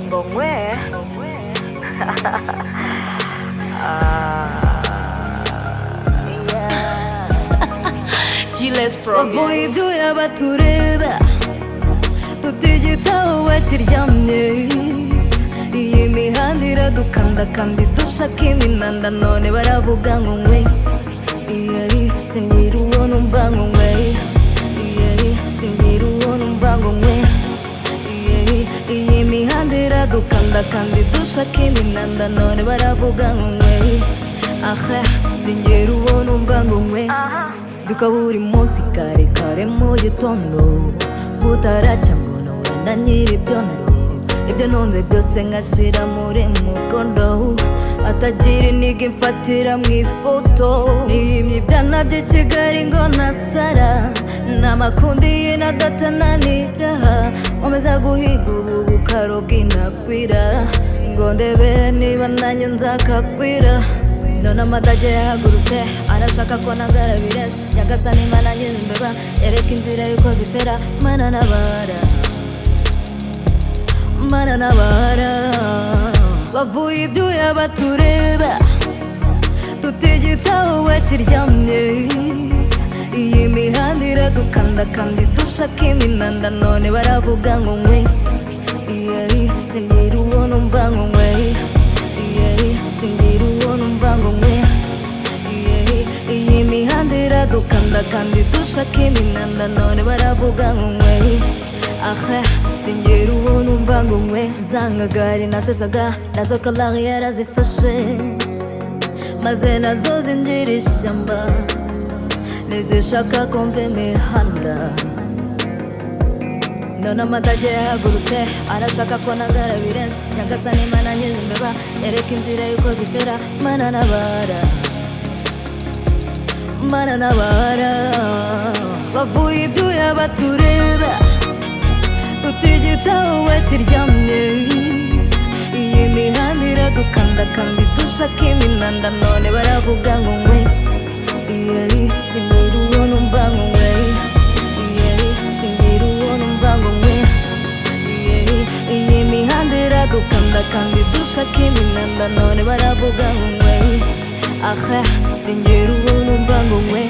ngongwe Gilles Bavuye ibyuya batureba tutigitaho bakiryamye iyi mihanda iradukanda kandi dushaka iminanda none baravuga ngo ngwe singira uwo numva ngo ngwe singira uwo numva ngo ngwe iyi mihanda iradukanda kandi dushaka iminanda none baravuga ngo ngwe singira uwo numva ngo ngwe duka buri munsi kare kare mu gitondo butaracya ngo nahura na nyir'ibyondo ibyo ntunze byose nkashyira muri mukondo atagira intege mfatira mu ifoto niyimye ibyana by'i Kigali ngo nasara n'amakundi y'inadatananira nkomeza guhiga ubu bukaro bw'inakwira ngo ndebe niba nanjye nzakakwira none amatage yahagurutse arashaka ko nagara birenze nyagasani mana nyir'imbeba yereka inzira yuko zifera mana nabara mana nabara bavuye ibyuya batureba tutigitaho bakiryamye iyi mihanda iradukanda kandi dushaka iminanda none baravuga ngo ngwe singira uwo numva ngo ngwe singira uwo numva ngo ngwe iyi mihanda iradukanda kandi dushaka iminanda none baravuga ngo ngwe singira uwo numva ngo ngwe zangagari nasesaga nazo kalari yarazifashe maze nazo zinjira ishyamba nizishaka kumva imihanda none amatage yahagurutse arashaka ko nagara birenze nyagasani mana nyir'imbeba yereka inzira yuko zifera mana nabara mana nabara bavuye ibyuya batureba tutigitaho bakiryamye iyi mihanda iradukanda kandi dushaka iminanda none baravuga ngo ngwe singira uwo numva ngo ngwe singira uwo numva ngo ngwe iyi mihanda iradukanda kandi dushaka iminanda none baravuga ngo ngwe singira uwo numva ngo ngwe